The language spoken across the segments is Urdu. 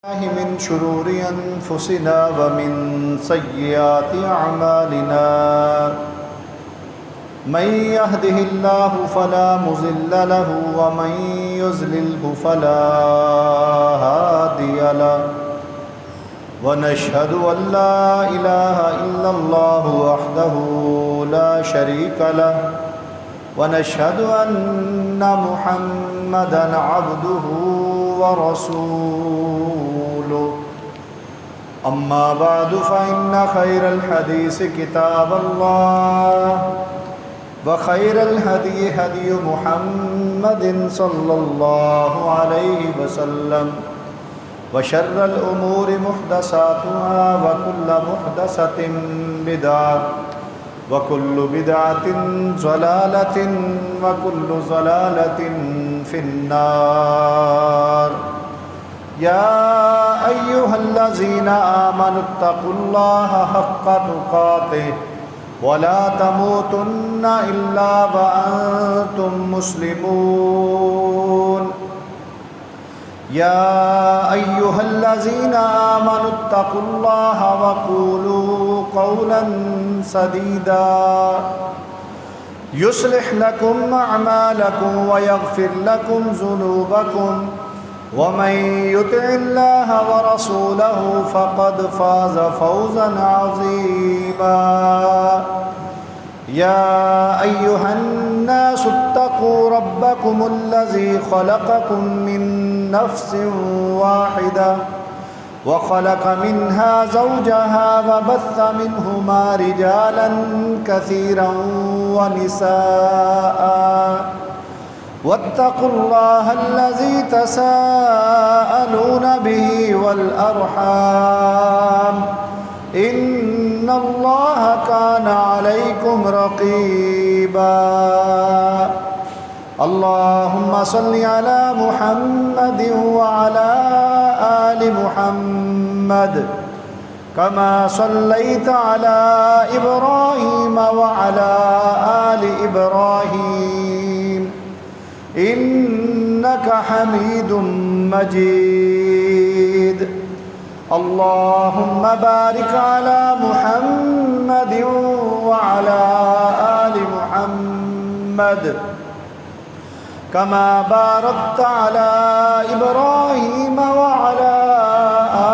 من شرور أنفسنا ومن سيئات أعمالنا من يهده الله فلا مضل له ومن يضلله فلا هادي له ونشهد أن لا إله إلا الله وحده لا شريك له ونشهد أن محمدًا عبده ورسوله أما بعد فإن خير الحديث كتاب الله وخير الهدي هدي محمد صلى الله عليه وسلم وشر الأمور محدثاتها وكل محدثة بدعة وكل بدعة ضلالة وكل ضلالة في النار يا أيها الذين آمنوا اتقوا الله حق تقاته ولا تموتن إلا وأنتم مسلمون يا أيها الذين آمنوا اتقوا الله وقولوا قولا سديدا يصلح لكم أعمالكم ويغفر لكم ذنوبكم ومن يطع الله ورسوله فقد فاز فوزا عظيما يا أيها الناس اتقوا ربكم الذي خلقكم من نفس واحدة وخلق منها زوجها وبث منهما رجالا كثيرا ونساء واتقوا الله الذي تساءلون به والأرحام إن الله كان عليكم رقيبا اللهم صل على محمد وعلى آل محمد كما صليت على إبراهيم وعلى آل إبراهيم إنك حميد مجيد اللهم بارك على محمد وعلى آل محمد كما باركت على إبراهيم وعلى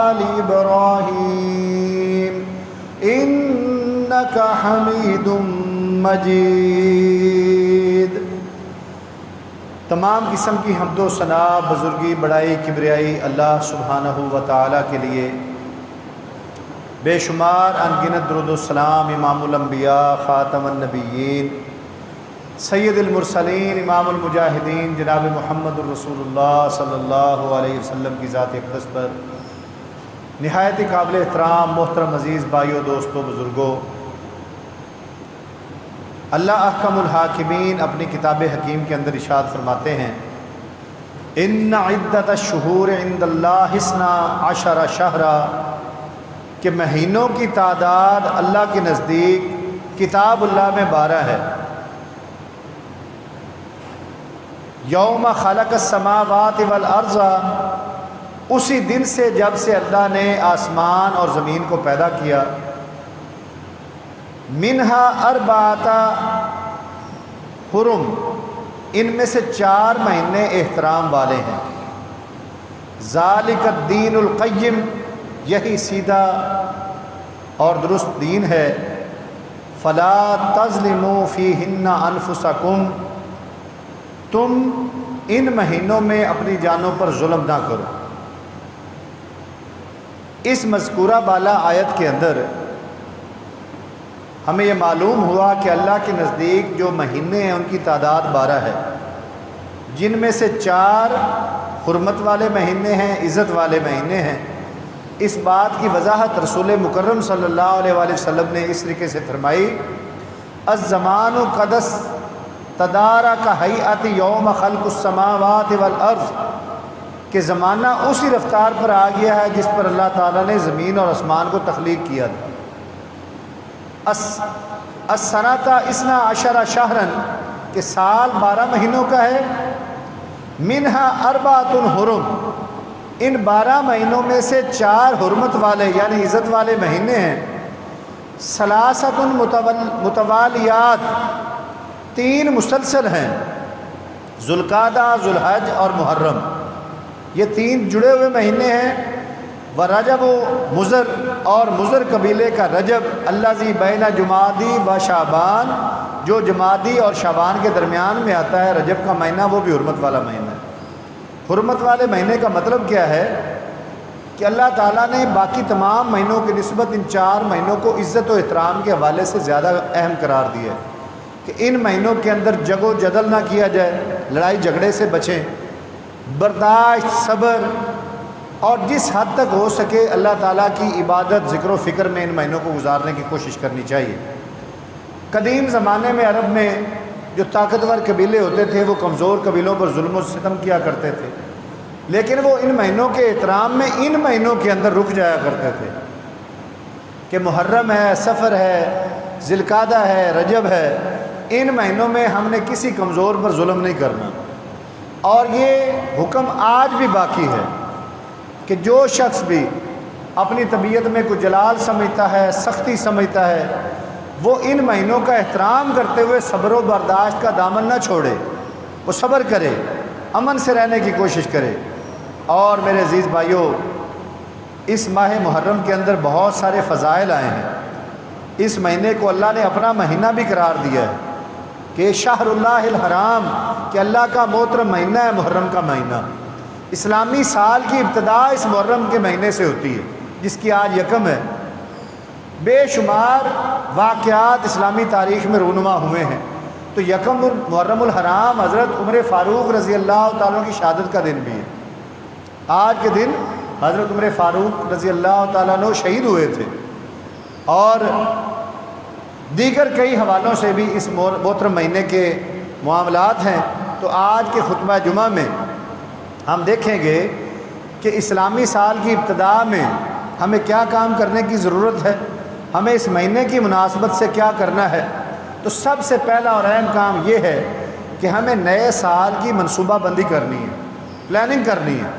آل إبراهيم إنك حميد مجيد۔ تمام قسم کی حمد و ثنا، بزرگی، بڑائی، کبریائی اللہ سبحانہ و تعالیٰ کے لیے، بے شمار انگنت درود و سلام امام الانبیاء خاتم النبیین سید المرسلین امام المجاہدین جناب محمد الرسول اللہ صلی اللہ علیہ وسلم کی ذات اقدس پر نہایت قابل احترام محترم عزیز بھائیوں، دوستوں، بزرگوں، اللہ احکم الحاکمین اپنی کتاب حکیم کے اندر ارشاد فرماتے ہیں ان عدت الشہور عند اللہ 12 شہرا، کہ مہینوں کی تعداد اللہ کے نزدیک کتاب اللہ میں 12 ہے۔ یوم خلق السماوات والارض، اسی دن سے جب سے اللہ نے آسمان اور زمین کو پیدا کیا، منہا 4 حرم، ان میں سے 4 مہینے احترام والے ہیں۔ ذالک الدین القیم، یہی سیدھا اور درست دین ہے۔ فلا تظلموا فیہن انفسکم، تم ان مہینوں میں اپنی جانوں پر ظلم نہ کرو۔ اس مذکورہ بالا آیت کے اندر ہمیں یہ معلوم ہوا کہ اللہ کے نزدیک جو مہینے ہیں ان کی تعداد 12 ہے، جن میں سے 4 حرمت والے مہینے ہیں، عزت والے مہینے ہیں۔ اس بات کی وضاحت رسول مکرم صلی اللہ علیہ وآلہ وسلم نے اس طریقے سے فرمائی الزمان قدس تدارک ہیئت یوم خلق السماوات والارض، کہ زمانہ اسی رفتار پر آ گیا ہے جس پر اللہ تعالیٰ نے زمین اور آسمان کو تخلیق کیا تھا۔ السنۃ 12 شہرا، کہ سال 12 مہینوں کا ہے۔ منہا 4 حرم، ان 12 مہینوں میں سے 4 حرمت والے یعنی عزت والے مہینے ہیں، ثلاثۃ متوالیات، 3 مسلسل ہیں، ذوالقعدہ، ذوالحج اور محرم، یہ 3 جڑے ہوئے مہینے ہیں۔ ورجب و مضر، اور مضر قبیلے کا رجب، الذی بین جمادی و شعبان، جو جمادی اور شعبان کے درمیان میں آتا ہے، رجب کا مہینہ، وہ بھی حرمت والا مہینہ ہے۔ حرمت والے مہینے کا مطلب کیا ہے کہ اللہ تعالیٰ نے باقی تمام مہینوں کی نسبت ان 4 مہینوں کو عزت و احترام کے حوالے سے زیادہ اہم قرار دیا ہے کہ ان مہینوں کے اندر جگ و جدل نہ کیا جائے، لڑائی جھگڑے سے بچیں، برداشت، صبر، اور جس حد تک ہو سکے اللہ تعالیٰ کی عبادت، ذکر و فکر میں ان مہینوں کو گزارنے کی کوشش کرنی چاہیے۔ قدیم زمانے میں عرب میں جو طاقتور قبیلے ہوتے تھے وہ کمزور قبیلوں پر ظلم و ستم کیا کرتے تھے، لیکن وہ ان مہینوں کے احترام میں ان مہینوں کے اندر رک جایا کرتے تھے کہ محرم ہے، سفر ہے، ذوالقعدہ ہے، رجب ہے، ان مہینوں میں ہم نے کسی کمزور پر ظلم نہیں کرنا۔ اور یہ حکم آج بھی باقی ہے کہ جو شخص بھی اپنی طبیعت میں کوئی جلال سمجھتا ہے، سختی سمجھتا ہے، وہ ان مہینوں کا احترام کرتے ہوئے صبر و برداشت کا دامن نہ چھوڑے، وہ صبر کرے، امن سے رہنے کی کوشش کرے۔ اور میرے عزیز بھائیوں، اس ماہ محرم کے اندر بہت سارے فضائل آئے ہیں۔ اس مہینے کو اللہ نے اپنا مہینہ بھی قرار دیا ہے کہ شہر اللہ الحرام، کہ اللہ کا محترم مہینہ ہے محرم کا مہینہ۔ اسلامی سال کی ابتدا اس محرم کے مہینے سے ہوتی ہے، جس کی آج یکم ہے۔ بے شمار واقعات اسلامی تاریخ میں رونما ہوئے ہیں، تو یکم محرم الحرام حضرت عمر فاروق رضی اللہ تعالیٰ کی شہادت کا دن بھی ہے۔ آج کے دن حضرت عمر فاروق رضی اللہ تعالیٰ عنہ شہید ہوئے تھے، اور دیگر کئی حوالوں سے بھی اس محترم مہینے کے معاملات ہیں۔ تو آج کے خطبہ جمعہ میں ہم دیکھیں گے کہ اسلامی سال کی ابتدا میں ہمیں کیا کام کرنے کی ضرورت ہے، ہمیں اس مہینے کی مناسبت سے کیا کرنا ہے۔ تو سب سے پہلا اور اہم کام یہ ہے کہ ہمیں نئے سال کی منصوبہ بندی کرنی ہے، پلاننگ کرنی ہے۔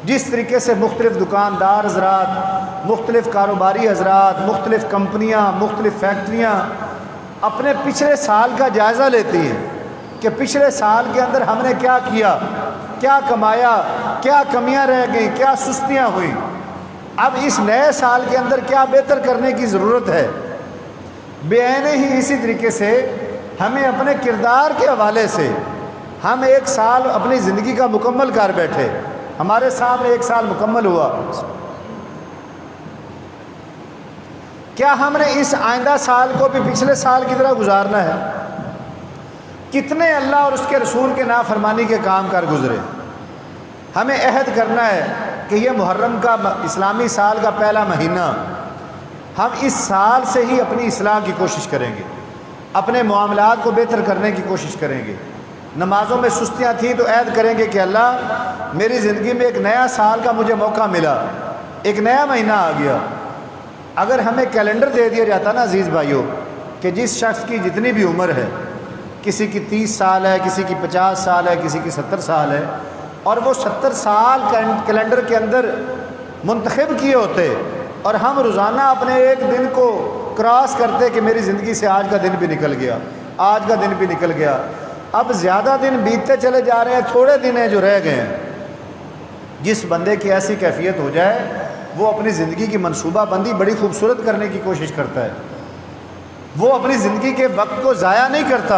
جس طریقے سے مختلف دکاندار حضرات، مختلف کاروباری حضرات، مختلف کمپنیاں، مختلف فیکٹریاں اپنے پچھلے سال کا جائزہ لیتی ہیں کہ پچھلے سال کے اندر ہم نے کیا کیا، کیا کمایا، کیا کمیاں رہ گئیں، کیا سستیاں ہوئیں، اب اس نئے سال کے اندر کیا بہتر کرنے کی ضرورت ہے۔ بعین ہی اسی طریقے سے ہمیں اپنے کردار کے حوالے سے، ہم ایک سال اپنی زندگی کا مکمل کر بیٹھے، ہمارے سامنے ایک سال مکمل ہوا، کیا ہم نے اس آئندہ سال کو بھی پچھلے سال کی طرح گزارنا ہے؟ کتنے اللہ اور اس کے رسول کے نافرمانی کے کام کر گزرے۔ ہمیں عہد کرنا ہے کہ یہ محرم کا اسلامی سال کا پہلا مہینہ، ہم اس سال سے ہی اپنی اصلاح کی کوشش کریں گے، اپنے معاملات کو بہتر کرنے کی کوشش کریں گے۔ نمازوں میں سستیاں تھیں تو عہد کریں گے کہ اللہ میری زندگی میں ایک نیا سال کا مجھے موقع ملا، ایک نیا مہینہ آ گیا۔ اگر ہمیں کیلنڈر دے دیا جاتا نا عزیز بھائیوں کہ جس شخص کی جتنی بھی عمر ہے، کسی کی 30 سال ہے، کسی کی 50 سال ہے، کسی کی 70 سال ہے، اور وہ 70 سال کیلنڈر کے اندر منتخب کیے ہوتے، اور ہم روزانہ اپنے ایک دن کو کراس کرتے کہ میری زندگی سے آج کا دن بھی نکل گیا، آج کا دن بھی نکل گیا۔ اب زیادہ دن بیتتے چلے جا رہے ہیں، تھوڑے دن ہیں جو رہ گئے ہیں۔ جس بندے کی ایسی کیفیت ہو جائے وہ اپنی زندگی کی منصوبہ بندی بڑی خوبصورت کرنے کی کوشش کرتا ہے، وہ اپنی زندگی کے وقت کو ضائع نہیں کرتا،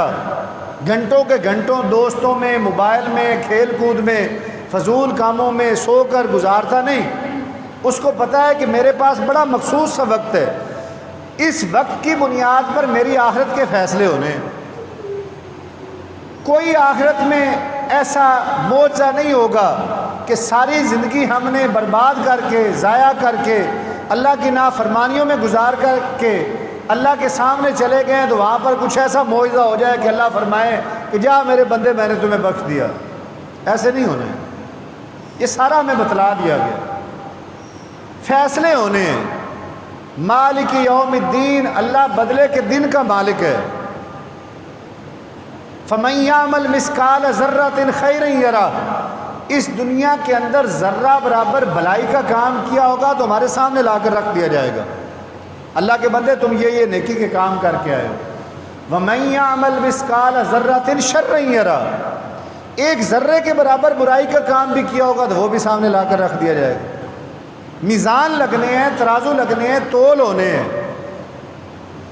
گھنٹوں کے گھنٹوں دوستوں میں، موبائل میں، کھیل کود میں، فضول کاموں میں سو کر گزارتا نہیں۔ اس کو پتہ ہے کہ میرے پاس بڑا مخصوص سا وقت ہے، اس وقت کی بنیاد پر میری آخرت کے فیصلے ہونے ہیں۔ کوئی آخرت میں ایسا معجزہ نہیں ہوگا کہ ساری زندگی ہم نے برباد کر کے، ضائع کر کے، اللہ کی نافرمانیوں میں گزار کر کے اللہ کے سامنے چلے گئے ہیں تو وہاں پر کچھ ایسا معجزہ ہو جائے کہ اللہ فرمائے کہ جا میرے بندے میں نے تمہیں بخش دیا۔ ایسے نہیں ہونے، یہ سارا ہمیں بتلا دیا گیا۔ فیصلے ہونے ہیں، مالک یوم الدین، اللہ بدلے کے دن کا مالک ہے۔ فَمَن يَعْمَلْ مِثْقَالَ ذَرَّةٍ خَيْرًا يَرَهُ، اس دنیا کے اندر ذرہ برابر بھلائی کا کام کیا ہوگا تو ہمارے سامنے لا کر رکھ دیا جائے گا، اللہ کے بندے تم یہ نیکی کے کام کر کے آئے ہو۔ وَمَن يَعْمَلْ مِثْقَالَ ذَرَّةٍ شَرًّا يَرَهُ، ایک ذرے کے برابر برائی کا کام بھی کیا ہوگا تو وہ بھی سامنے لا کر رکھ دیا جائے گا۔ میزان لگنے ہیں، ترازو لگنے ہیں، تول ہونے ہیں،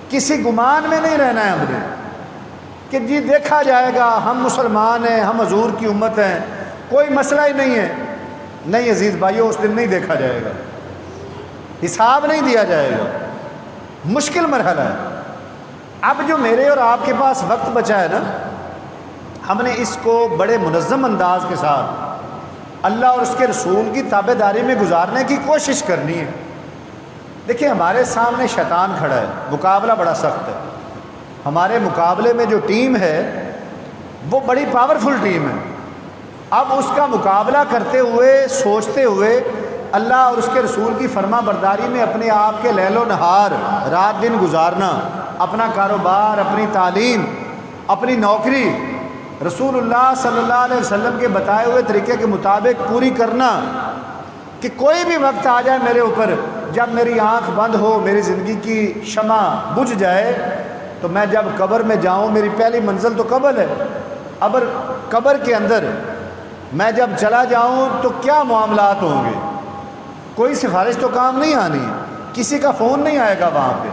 کسی گمان میں نہیں رہنا ہے ہم نے کہ جی دیکھا جائے گا، ہم مسلمان ہیں، ہم حضور کی امت ہیں، کوئی مسئلہ ہی نہیں ہے۔ نہیں عزیز بھائیو، اس دن نہیں دیکھا جائے گا، حساب نہیں دیا جائے گا، مشکل مرحلہ ہے۔ اب جو میرے اور آپ کے پاس وقت بچا ہے نا، ہم نے اس کو بڑے منظم انداز کے ساتھ اللہ اور اس کے رسول کی تابعداری میں گزارنے کی کوشش کرنی ہے۔ دیکھیں ہمارے سامنے شیطان کھڑا ہے، مقابلہ بڑا سخت ہے۔ ہمارے مقابلے میں جو ٹیم ہے وہ بڑی پاورفل ٹیم ہے۔ اب اس کا مقابلہ کرتے ہوئے، سوچتے ہوئے اللہ اور اس کے رسول کی فرما برداری میں اپنے آپ کے لیل و نہار، رات دن گزارنا، اپنا کاروبار، اپنی تعلیم، اپنی نوکری رسول اللہ صلی اللہ علیہ وسلم کے بتائے ہوئے طریقے کے مطابق پوری کرنا، کہ کوئی بھی وقت آ جائے میرے اوپر، جب میری آنکھ بند ہو، میری زندگی کی شمع بجھ جائے، تو میں جب قبر میں جاؤں، میری پہلی منزل تو قبر ہے، قبر کے اندر میں جب چلا جاؤں تو کیا معاملات ہوں گے؟ کوئی سفارش تو کام نہیں آنی ہے، کسی کا فون نہیں آئے گا وہاں پہ،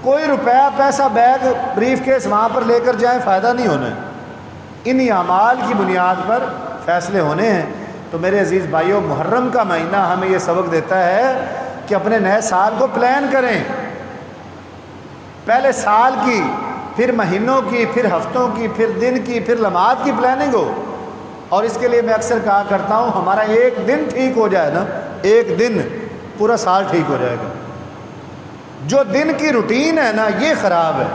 کوئی روپیہ پیسہ بیگ بریف کیس وہاں پر لے کر جائیں، فائدہ نہیں ہونا ہے۔ انہی اعمال کی بنیاد پر فیصلے ہونے ہیں۔ تو میرے عزیز بھائیوں، محرم کا مہینہ ہمیں یہ سبق دیتا ہے کہ اپنے نئے سال کو پلان کریں، پہلے سال کی، پھر مہینوں کی، پھر ہفتوں کی، پھر دن کی، پھر لمحات کی پلاننگ ہو۔ اور اس کے لیے میں اکثر کہا کرتا ہوں، ہمارا ایک دن ٹھیک ہو جائے نا، ایک دن پورا سال ٹھیک ہو جائے گا۔ جو دن کی روٹین ہے نا، یہ خراب ہے۔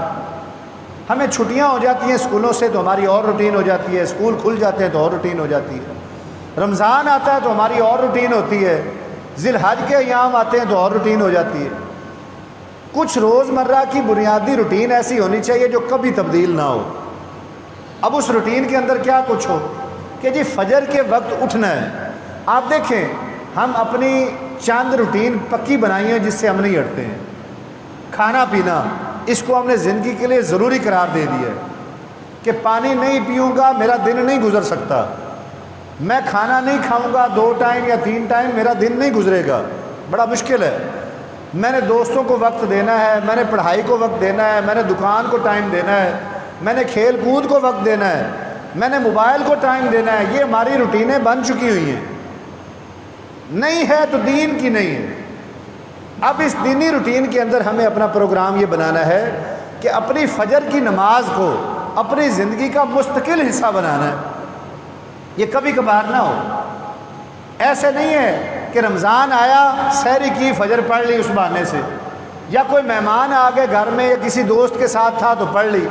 ہمیں چھٹیاں ہو جاتی ہیں اسکولوں سے تو ہماری اور روٹین ہو جاتی ہے، اسکول کھل جاتے ہیں تو اور روٹین ہو جاتی ہے، رمضان آتا ہے تو ہماری اور روٹین ہوتی ہے، ذی الحج کے ایام آتے ہیں تو اور روٹین ہو جاتی ہے۔ کچھ روزمرہ کی بنیادی روٹین ایسی ہونی چاہیے جو کبھی تبدیل نہ ہو۔ اب اس روٹین کے اندر کیا کچھ ہو کہ جی فجر کے وقت اٹھنا ہے۔ آپ دیکھیں، ہم اپنی چند روٹین پکی بنائی ہیں جس سے ہم نہیں ہٹتے ہیں۔ کھانا پینا، اس کو ہم نے زندگی کے لیے ضروری قرار دے دیا ہے کہ پانی نہیں پیوں گا میرا دن نہیں گزر سکتا، میں کھانا نہیں کھاؤں گا 2 ٹائم یا 3 ٹائم میرا دن نہیں گزرے گا، بڑا مشکل ہے۔ میں نے دوستوں کو وقت دینا ہے، میں نے پڑھائی کو وقت دینا ہے، میں نے دکان کو ٹائم دینا ہے، میں نے کھیل کود کو وقت دینا ہے، میں نے موبائل کو ٹائم دینا ہے۔ یہ ہماری روٹینیں بن چکی ہوئی ہیں، نہیں ہے تو دین کی نہیں ہے۔ اب اس دینی روٹین کے اندر ہمیں اپنا پروگرام یہ بنانا ہے کہ اپنی فجر کی نماز کو اپنی زندگی کا مستقل حصہ بنانا ہے، یہ کبھی کبھار نہ ہو۔ ایسے نہیں ہے کہ رمضان آیا، سحری کی، فجر پڑھ لی اس بہانے سے، یا کوئی مہمان آ گئے گھر میں یا کسی دوست کے ساتھ تھا تو پڑھ لی۔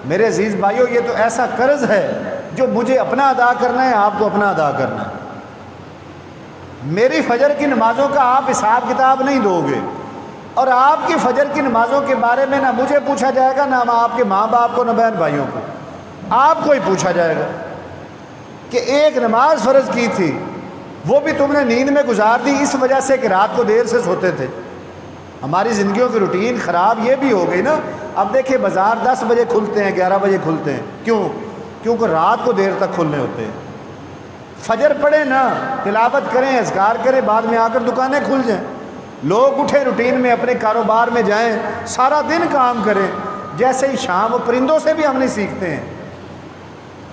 میرے عزیز بھائیوں، یہ تو ایسا قرض ہے جو مجھے اپنا ادا کرنا ہے، آپ کو اپنا ادا کرنا ہے۔ میری فجر کی نمازوں کا آپ حساب کتاب نہیں دو گے، اور آپ کی فجر کی نمازوں کے بارے میں نہ مجھے پوچھا جائے گا، نہ آپ کے ماں باپ کو، نہ بہن بھائیوں کو، آپ کو ہی پوچھا جائے گا کہ ایک نماز فرض کی تھی، وہ بھی تم نے نیند میں گزار دی اس وجہ سے کہ رات کو دیر سے سوتے تھے۔ ہماری زندگیوں کی روٹین خراب یہ بھی ہو گئی نا۔ اب دیکھیں بازار 10 بجے کھلتے ہیں، 11 بجے کھلتے ہیں، کیونکہ رات کو دیر تک کھلنے ہوتے ہیں۔ فجر پڑھیں نا، تلاوت کریں، اذکار کریں، بعد میں آ کر دکانیں کھل جائیں۔ لوگ اٹھیں، روٹین میں اپنے کاروبار میں جائیں، سارا دن کام کریں۔ جیسے ہی شام، پرندوں سے بھی ہم نہیں سیکھتے ہیں،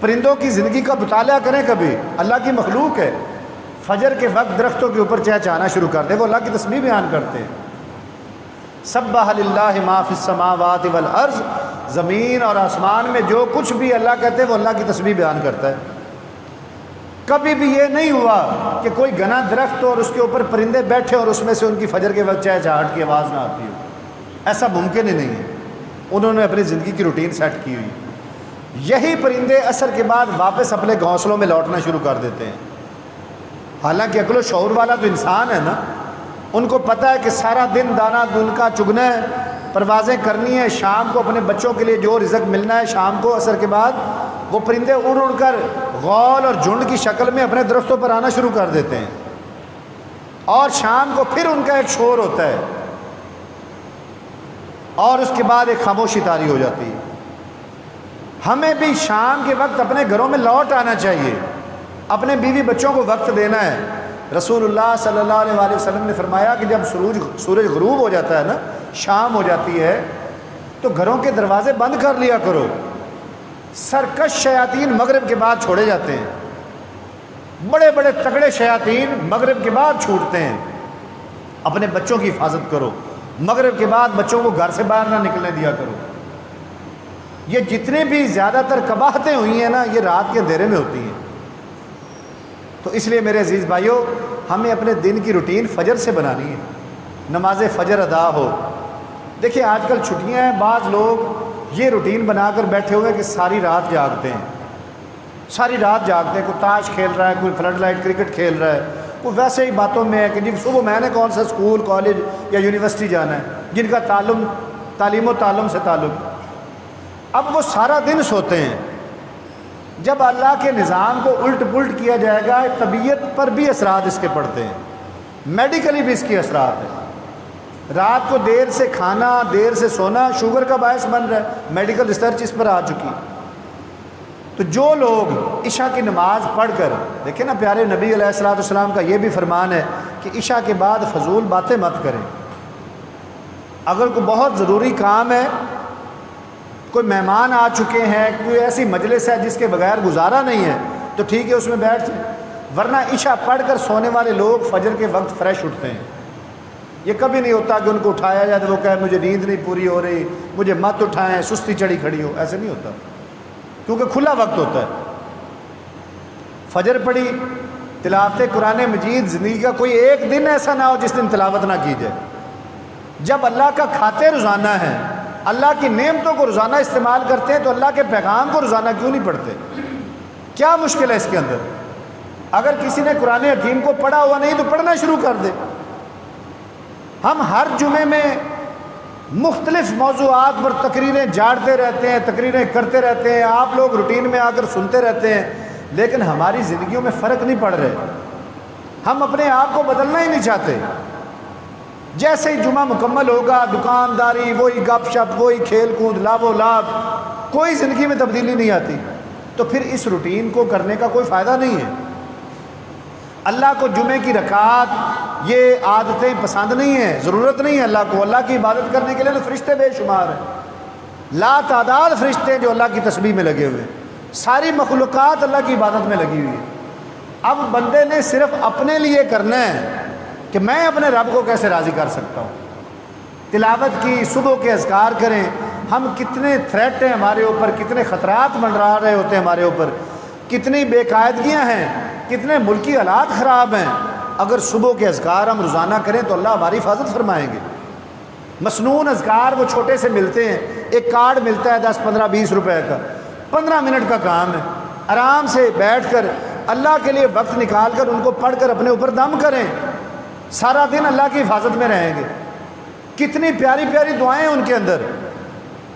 پرندوں کی زندگی کا مطالعہ کریں کبھی، اللہ کی مخلوق ہے۔ فجر کے وقت درختوں کے اوپر چہچہانا شروع کر دیں، وہ اللہ کی تسبیح بیان کرتے ہیں۔ سبح للہ ما فی السماوات والارض، زمین اور آسمان میں جو کچھ بھی اللہ کہتے ہیں وہ اللہ کی تسبیح بیان کرتا ہے۔ کبھی بھی یہ نہیں ہوا کہ کوئی گھنا درخت ہو اور اس کے اوپر پرندے بیٹھے اور اس میں سے ان کی فجر کے وقت چہچہاہٹ کی آواز نہ آتی ہو، ایسا ممکن ہی نہیں ہے۔ انہوں نے اپنی زندگی کی روٹین سیٹ کی ہوئی۔ یہی پرندے عصر کے بعد واپس اپنے گھونسلوں میں لوٹنا شروع کر دیتے ہیں۔ حالانکہ عقل و شعور والا تو انسان ہے نا، ان کو پتہ ہے کہ سارا دن دانہ دن کا چگنا ہے، پروازیں کرنی ہے، شام کو اپنے بچوں کے لیے جو رزق ملنا ہے، شام کو عصر کے بعد وہ پرندے اڑ اڑ کر غول اور جھنڈ کی شکل میں اپنے درختوں پر آنا شروع کر دیتے ہیں، اور شام کو پھر ان کا ایک شور ہوتا ہے، اور اس کے بعد ایک خاموشی طاری ہو جاتی ہے۔ ہمیں بھی شام کے وقت اپنے گھروں میں لوٹ آنا چاہیے، اپنے بیوی بچوں کو وقت دینا ہے۔ رسول اللہ صلی اللہ علیہ وآلہ وسلم نے فرمایا کہ جب سورج غروب ہو جاتا ہے نا، شام ہو جاتی ہے، تو گھروں کے دروازے بند کر لیا کرو۔ سرکش شیاطین مغرب کے بعد چھوڑے جاتے ہیں، بڑے بڑے تگڑے شیاطین مغرب کے بعد چھوٹتے ہیں۔ اپنے بچوں کی حفاظت کرو، مغرب کے بعد بچوں کو گھر سے باہر نہ نکلنے دیا کرو۔ یہ جتنے بھی زیادہ تر قباحتیں ہوئی ہیں نا، یہ رات کے اندھیرے میں ہوتی ہیں۔ تو اس لیے میرے عزیز بھائیوں، ہمیں اپنے دن کی روٹین فجر سے بنانی ہے، نماز فجر ادا ہو۔ دیکھیں آج کل چھٹیاں ہیں، بعض لوگ یہ روٹین بنا کر بیٹھے ہوئے کہ ساری رات جاگتے ہیں، ساری رات جاگتے ہیں۔ کوئی تاش کھیل رہا ہے، کوئی فلڈ لائٹ کرکٹ کھیل رہا ہے، کوئی ویسے ہی باتوں میں ہے کہ جی صبح میں نے کون سا اسکول کالج یا یونیورسٹی جانا ہے، جن کا تعلیم و تعلم سے تعلق۔ اب وہ سارا دن سوتے ہیں۔ جب اللہ کے نظام کو الٹ پلٹ کیا جائے گا، طبیعت پر بھی اثرات اس کے پڑتے ہیں، میڈیکلی بھی اس کی اثرات ہیں۔ رات کو دیر سے کھانا، دیر سے سونا شوگر کا باعث بن رہا ہے، میڈیکل ریسرچ اس پر آ چکی۔ تو جو لوگ عشاء کی نماز پڑھ کر، دیکھیں نا پیارے نبی علیہ الصلوۃ والسلام کا یہ بھی فرمان ہے کہ عشاء کے بعد فضول باتیں مت کریں۔ اگر کوئی بہت ضروری کام ہے، کوئی مہمان آ چکے ہیں، کوئی ایسی مجلس ہے جس کے بغیر گزارا نہیں ہے، تو ٹھیک ہے اس میں بیٹھ جائیں، ورنہ عشاء پڑھ کر سونے والے لوگ فجر کے وقت فریش اٹھتے ہیں۔ یہ کبھی نہیں ہوتا کہ ان کو اٹھایا جائے تو وہ کہے مجھے نیند نہیں پوری ہو رہی، مجھے مت اٹھائیں، سستی چڑھی کھڑی ہو، ایسے نہیں ہوتا، کیونکہ کھلا وقت ہوتا ہے۔ فجر پڑھی، تلاوت قرآن مجید، زندگی کا کوئی ایک دن ایسا نہ ہو جس دن تلاوت نہ کی جائے۔ جب اللہ کا کھاتے روزانہ ہے، اللہ کی نعمتوں کو روزانہ استعمال کرتے ہیں، تو اللہ کے پیغام کو روزانہ کیوں نہیں پڑھتے؟ کیا مشکل ہے اس کے اندر؟ اگر کسی نے قرآن حکیم کو پڑھا ہوا نہیں تو پڑھنا شروع کر دے۔ ہم ہر جمعے میں مختلف موضوعات پر تقریریں جاڑتے رہتے ہیں، تقریریں کرتے رہتے ہیں، آپ لوگ روٹین میں آ کر سنتے رہتے ہیں، لیکن ہماری زندگیوں میں فرق نہیں پڑ رہے۔ ہم اپنے آپ کو بدلنا ہی نہیں چاہتے۔ جیسے ہی جمعہ مکمل ہوگا، دکانداری، وہی گپ شپ، وہی کھیل کود، لاب و لاب، کوئی زندگی میں تبدیلی نہیں آتی، تو پھر اس روٹین کو کرنے کا کوئی فائدہ نہیں ہے۔ اللہ کو جمعے کی رکعات، یہ عادتیں پسند نہیں ہیں، ضرورت نہیں ہے اللہ کو۔ اللہ کی عبادت کرنے کے لیے تو فرشتے بے شمار ہیں، لا تعداد فرشتے ہیں جو اللہ کی تسبیح میں لگے ہوئے ہیں، ساری مخلوقات اللہ کی عبادت میں لگی ہوئی ہے۔ اب بندے نے صرف اپنے لیے کرنا ہے کہ میں اپنے رب کو کیسے راضی کر سکتا ہوں۔ تلاوت کی، صبح کے اذکار کریں۔ ہم کتنے تھریٹ ہیں ہمارے اوپر، کتنے خطرات منڈرا رہے ہوتے ہیں ہمارے اوپر، کتنی بے قاعدگیاں ہیں، کتنے ملکی حالات خراب ہیں۔ اگر صبح کے اذکار ہم روزانہ کریں تو اللہ ہماری حفاظت فرمائیں گے۔ مسنون اذکار وہ چھوٹے سے ملتے ہیں، ایک کارڈ ملتا ہے 10 15 20 روپے کا، 15 منٹ کا کام ہے۔ آرام سے بیٹھ کر اللہ کے لیے وقت نکال کر ان کو پڑھ کر اپنے اوپر دم کریں، سارا دن اللہ کی حفاظت میں رہیں گے۔ کتنی پیاری پیاری دعائیں ان کے اندر،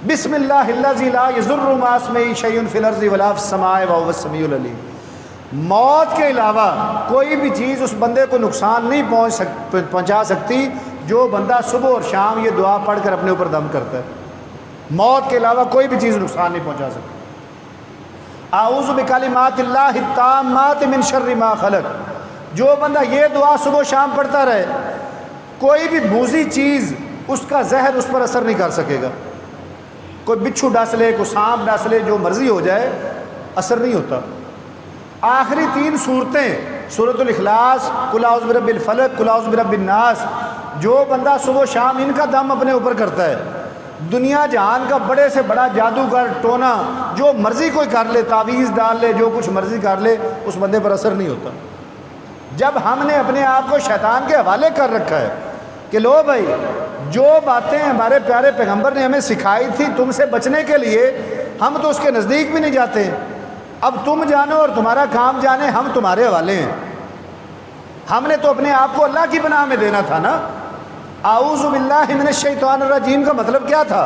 بسم اللہ الذی لا یضر مع اسمہ شیء فی الارض ولا فی السماء وہو السمیع العلیم۔ موت کے علاوہ کوئی بھی چیز اس بندے کو نقصان نہیں پہنچا سکتی جو بندہ صبح اور شام یہ دعا پڑھ کر اپنے اوپر دم کرتا ہے۔ موت کے علاوہ کوئی بھی چیز نقصان نہیں پہنچا سکتی۔ اعوذ بکلمات اللہ التامات من شر ما خلق، جو بندہ یہ دعا صبح و شام پڑھتا رہے، کوئی بھی موذی چیز، اس کا زہر اس پر اثر نہیں کر سکے گا۔ کوئی بچھو ڈس لے، کوئی سانپ ڈس لے، جو مرضی ہو جائے، اثر نہیں ہوتا۔ آخری 3 صورتیں، سورۃ الاخلاص، قل اعوذ برب الفلق، قل اعوذ برب الناس، جو بندہ صبح و شام ان کا دم اپنے اوپر کرتا ہے، دنیا جہان کا بڑے سے بڑا جادوگر، ٹونا، جو مرضی کوئی کر لے، تعویذ ڈال لے، جو کچھ مرضی کر لے، اس بندے پر اثر نہیں ہوتا۔ جب ہم نے اپنے آپ کو شیطان کے حوالے کر رکھا ہے کہ لو بھائی، جو باتیں ہمارے پیارے پیغمبر نے ہمیں سکھائی تھی تم سے بچنے کے لیے، ہم تو اس کے نزدیک بھی نہیں جاتے۔ اب تم جانو اور تمہارا کام جانے، ہم تمہارے حوالے ہیں۔ ہم نے تو اپنے آپ کو اللہ کی پناہ میں دینا تھا نا۔ اعوذ باللہ من الشیطان الرجیم کا مطلب کیا تھا؟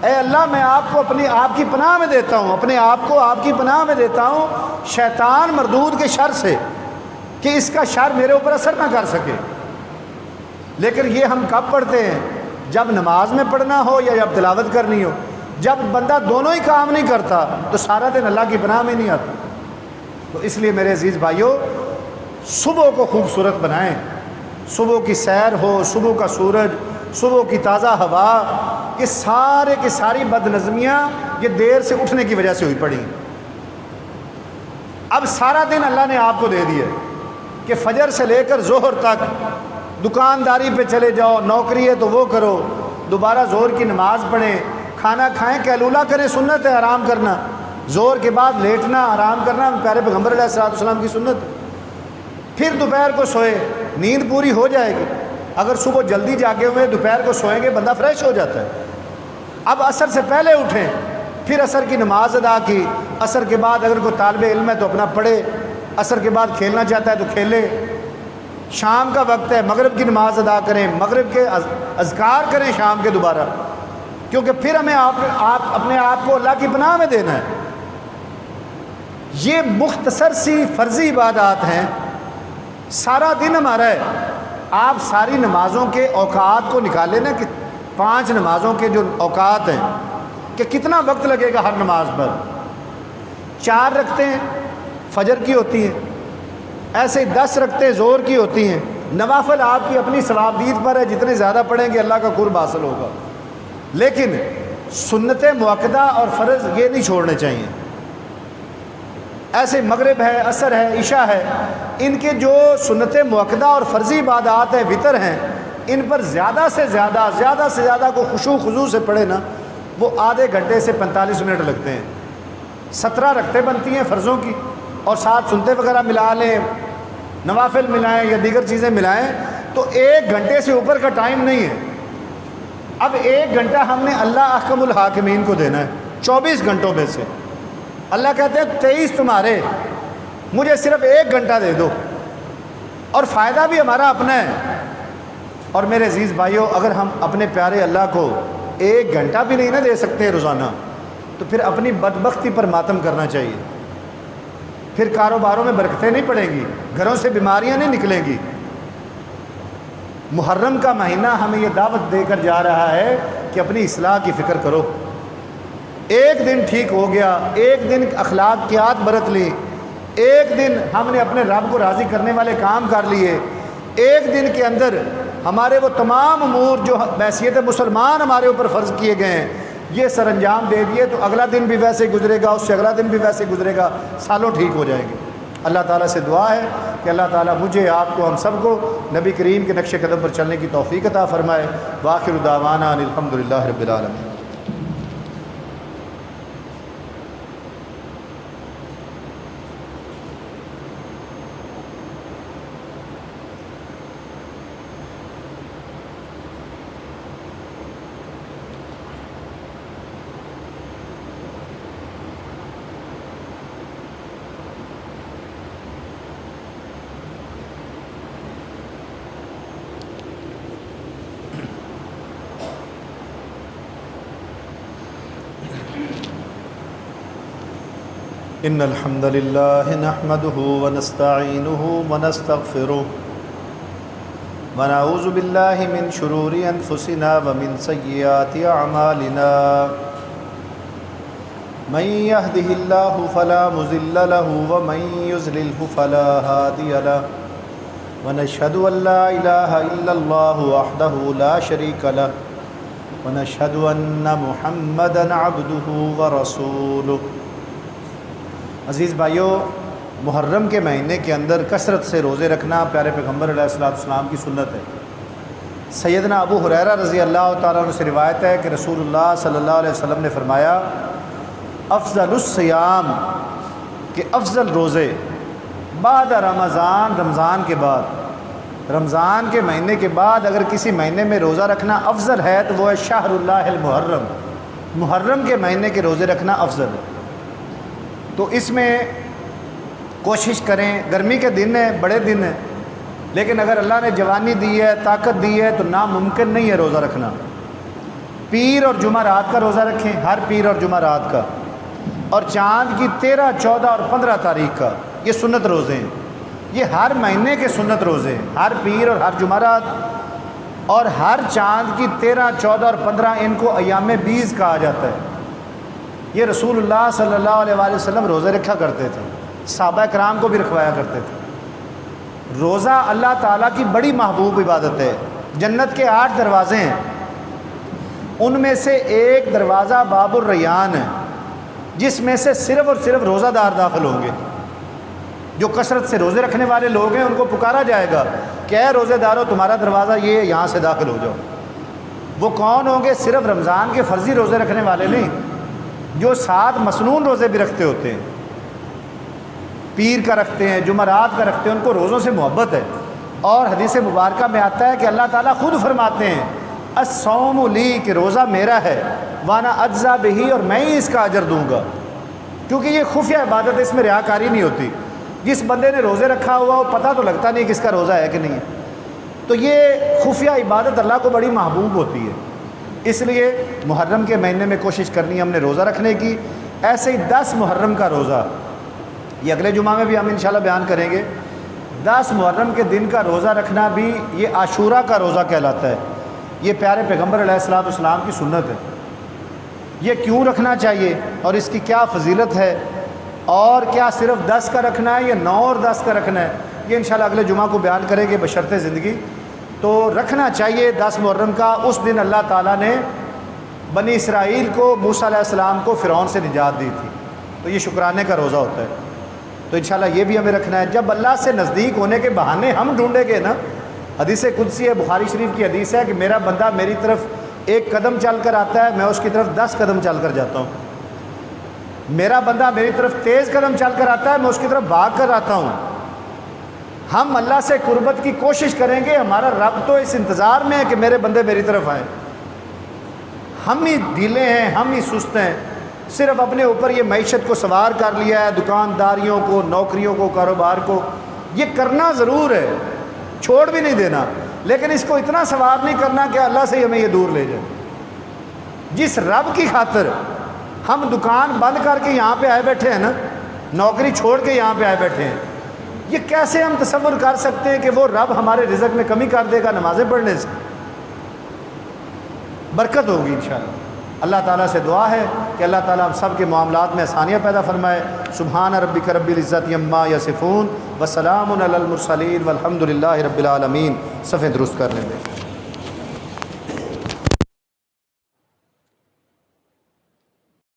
اے اللہ، میں آپ کو آپ کی پناہ میں دیتا ہوں، اپنے آپ کو آپ کی پناہ میں دیتا ہوں شیطان مردود کے شر سے کہ اس کا شر میرے اوپر اثر نہ کر سکے۔ لیکن یہ ہم کب پڑھتے ہیں؟ جب نماز میں پڑھنا ہو یا جب تلاوت کرنی ہو۔ جب بندہ دونوں ہی کام نہیں کرتا تو سارا دن اللہ کی پناہ میں نہیں آتا۔ تو اس لیے میرے عزیز بھائیوں، صبح کو خوبصورت بنائیں، صبح کی سیر ہو، صبح کا سورج، صبح کی تازہ ہوا، یہ سارے کی ساری بد نظمیاں یہ دیر سے اٹھنے کی وجہ سے ہوئی پڑی۔ اب سارا دن اللہ نے آپ کو دے دیا کہ فجر سے لے کر ظہر تک دکانداری پہ چلے جاؤ، نوکری ہے تو وہ کرو، دوبارہ ظہر کی نماز پڑھیں، کھانا کھائیں، قیلولہ کریں، سنت ہے آرام کرنا، ظہر کے بعد لیٹنا آرام کرنا پیارے پیغمبر علیہ السلام کی سنت۔ پھر دوپہر کو سوئے، نیند پوری ہو جائے گی۔ اگر صبح جلدی جاگے ہوئے دوپہر کو سوئیں گے بندہ فریش ہو جاتا ہے۔ اب عصر سے پہلے اٹھیں، پھر عصر کی نماز ادا کی، عصر کے بعد اگر کوئی طالب علم ہے تو اپنا پڑھے، عصر کے بعد کھیلنا چاہتا ہے تو کھیلے، شام کا وقت ہے مغرب کی نماز ادا کریں، مغرب کے اذکار کریں شام کے دوبارہ، کیونکہ پھر ہمیں اپنے آپ کو اللہ کی پناہ میں دینا ہے۔ یہ مختصر سی فرضی عبادات ہیں، سارا دن ہمارا ہے۔ آپ ساری نمازوں کے اوقات کو نکالیں نا کہ 5 نمازوں کے جو اوقات ہیں کہ کتنا وقت لگے گا ہر نماز پر۔ 4 رکعتیں فجر کی ہوتی ہیں، ایسے 10 رکعتیں ظہر کی ہوتی ہیں۔ نوافل آپ کی اپنی ثوابدید پر ہے، جتنے زیادہ پڑھیں گے اللہ کا قرب حاصل ہوگا، لیکن سنت مؤکدہ اور فرض یہ نہیں چھوڑنے چاہیے۔ ایسے مغرب ہے، عصر ہے، عشاء ہے، ان کے جو سنت مؤکدہ اور فرضی عبادات ہیں، وتر ہیں، ان پر زیادہ سے زیادہ کو خشوع خضوع سے پڑھے نا، وہ آدھے گھنٹے سے 45 منٹ لگتے ہیں۔ 17 رکعتیں بنتی ہیں فرضوں کی، اور ساتھ سنتے وغیرہ ملا لیں، نوافل ملائیں یا دیگر چیزیں ملائیں تو 1 گھنٹے سے اوپر کا ٹائم نہیں ہے۔ اب 1 گھنٹہ ہم نے اللہ احکم الحاکمین کو دینا ہے 24 گھنٹوں میں سے۔ اللہ کہتے ہیں 23 تمہارے، مجھے صرف 1 گھنٹہ دے دو، اور فائدہ بھی ہمارا اپنا ہے۔ اور میرے عزیز بھائیوں، اگر ہم اپنے پیارے اللہ کو 1 گھنٹہ بھی نہیں نہ دے سکتے روزانہ تو پھر اپنی بدبختی پر ماتم کرنا چاہیے۔ پھر کاروباروں میں برکتیں نہیں پڑیں گی، گھروں سے بیماریاں نہیں نکلیں گی۔ محرم کا مہینہ ہمیں یہ دعوت دے کر جا رہا ہے کہ اپنی اصلاح کی فکر کرو۔ 1 دن ٹھیک ہو گیا، 1 دن اخلاقیات برت لی، 1 دن ہم نے اپنے رب کو راضی کرنے والے کام کر لیے، 1 دن کے اندر ہمارے وہ تمام امور جو بحیثیت مسلمان ہمارے اوپر فرض کیے گئے ہیں یہ سر انجام دے دیے تو اگلا دن بھی ویسے گزرے گا، اس سے اگلا دن بھی ویسے گزرے گا، سالوں ٹھیک ہو جائیں گے۔ اللہ تعالیٰ سے دعا ہے کہ اللہ تعالیٰ مجھے آپ کو ہم سب کو نبی کریم کے نقش قدم پر چلنے کی توفیق عطا فرمائے۔ وآخر دعوانا ان الحمدللہ رب العالمین۔ ان الحمد لله نحمده ونستعينه ونستغفره ونعوذ بالله من شرور انفسنا ومن سيئات اعمالنا من يهده الله فلا مضل له ومن يضلل فلا هادي له ونشهد ان لا اله الا الله وحده لا شريك له ونشهد ان محمدا عبده ورسوله۔ عزیز بھائیو، محرم کے مہینے کے اندر کثرت سے روزے رکھنا پیارے پیغمبر علیہ السلام کی سنت ہے۔ سیدنا ابو ہریرہ رضی اللہ تعالیٰ عنہ سے روایت ہے کہ رسول اللہ صلی اللہ علیہ وسلم نے فرمایا، افضل الصیام، کہ افضل روزے بعد رمضان، رمضان کے بعد، رمضان کے مہینے کے بعد اگر کسی مہینے میں روزہ رکھنا افضل ہے تو وہ ہے شہر اللہ المحرم، محرم کے مہینے کے روزے رکھنا افضل ہے۔ تو اس میں کوشش کریں، گرمی کے دن ہیں، بڑے دن ہیں، لیکن اگر اللہ نے جوانی دی ہے، طاقت دی ہے تو ناممکن نہیں ہے روزہ رکھنا۔ پیر اور جمعہ رات کا روزہ رکھیں، ہر پیر اور جمعہ رات کا، اور چاند کی 13، 14 اور 15 تاریخ کا یہ سنت روزے ہیں۔ یہ ہر مہینے کے سنت روزے ہیں، ہر پیر اور ہر جمعرات، اور ہر چاند کی 13، 14 اور 15 ان کو ایام بیز کہا جاتا ہے۔ یہ رسول اللہ صلی اللہ علیہ وآلہ وسلم روزے رکھا کرتے تھے، صحابہ کرام کو بھی رکھوایا کرتے تھے۔ روزہ اللہ تعالیٰ کی بڑی محبوب عبادت ہے۔ جنت کے 8 دروازے ہیں، ان میں سے ایک دروازہ باب الریان ہے، جس میں سے صرف اور صرف روزہ دار داخل ہوں گے۔ جو کثرت سے روزے رکھنے والے لوگ ہیں ان کو پکارا جائے گا کہ اے روزے دارو تمہارا دروازہ یہ ہے، یہاں سے داخل ہو جاؤ۔ وہ کون ہوں گے؟ صرف رمضان کے فرضی روزے رکھنے والے نہیں، جو 7 مسنون روزے بھی رکھتے ہوتے ہیں، پیر کا رکھتے ہیں، جمعرات کا رکھتے ہیں، ان کو روزوں سے محبت ہے۔ اور حدیث مبارکہ میں آتا ہے کہ اللہ تعالیٰ خود فرماتے ہیں الصوم لی، کہ روزہ میرا ہے، وانا اجزا بہی، اور میں ہی اس کا اجر دوں گا۔ کیونکہ یہ خفیہ عبادت ہے، اس میں ریاکاری نہیں ہوتی۔ جس بندے نے روزے رکھا ہوا وہ پتہ تو لگتا نہیں کہ اس کا روزہ ہے کہ نہیں ہے، تو یہ خفیہ عبادت اللہ کو بڑی محبوب ہوتی ہے۔ اس لیے محرم کے مہینے میں کوشش کرنی ہے ہم نے روزہ رکھنے کی۔ ایسے ہی 10 محرم کا روزہ، یہ اگلے جمعہ میں بھی ہم انشاءاللہ بیان کریں گے۔ 10 محرم کے دن کا روزہ رکھنا بھی یہ عاشورہ کا روزہ کہلاتا ہے۔ یہ پیارے پیغمبر علیہ الصلوۃ والسلام کی سنت ہے۔ یہ کیوں رکھنا چاہیے اور اس کی کیا فضیلت ہے، اور کیا صرف 10 کا رکھنا ہے یا 9 اور 10 کا رکھنا ہے، یہ انشاءاللہ اگلے جمعہ کو بیان کریں گے بشرط زندگی۔ تو رکھنا چاہیے 10 محرم کا۔ اس دن اللہ تعالیٰ نے بنی اسرائیل کو، موسیٰ علیہ السلام کو فرعون سے نجات دی تھی، تو یہ شکرانے کا روزہ ہوتا ہے۔ تو انشاءاللہ یہ بھی ہمیں رکھنا ہے۔ جب اللہ سے نزدیک ہونے کے بہانے ہم ڈھونڈیں گے نا، حدیث قدسی ہے، بخاری شریف کی حدیث ہے کہ میرا بندہ میری طرف 1 قدم چل کر آتا ہے، میں اس کی طرف 10 قدم چل کر جاتا ہوں۔ میرا بندہ میری طرف تیز قدم چل کر آتا ہے، میں اس کی طرف بھاگ کر آتا ہوں۔ ہم اللہ سے قربت کی کوشش کریں گے، ہمارا رب تو اس انتظار میں ہے کہ میرے بندے میری طرف آئیں۔ ہم ہی ڈھیلے ہیں، ہم ہی سست ہیں، صرف اپنے اوپر یہ معیشت کو سوار کر لیا ہے، دکانداریوں کو، نوکریوں کو، کاروبار کو۔ یہ کرنا ضرور ہے، چھوڑ بھی نہیں دینا، لیکن اس کو اتنا سوار نہیں کرنا کہ اللہ سے ہمیں یہ دور لے جائے۔ جس رب کی خاطر ہم دکان بند کر کے یہاں پہ آئے بیٹھے ہیں نا، نوکری چھوڑ کے یہاں پہ آئے بیٹھے ہیں، یہ کیسے ہم تصور کر سکتے ہیں کہ وہ رب ہمارے رزق میں کمی کر دے گا نمازیں پڑھنے سے؟ برکت ہوگی انشاءاللہ۔ اللہ تعالیٰ سے دعا ہے کہ اللہ تعالیٰ ہم سب کے معاملات میں آسانیاں پیدا فرمائے۔ سبحان ربک رب العزت عما یصفون وسلام علی المرسلین والحمد للہ رب العالمین۔ صفحے درست کر لیں گے۔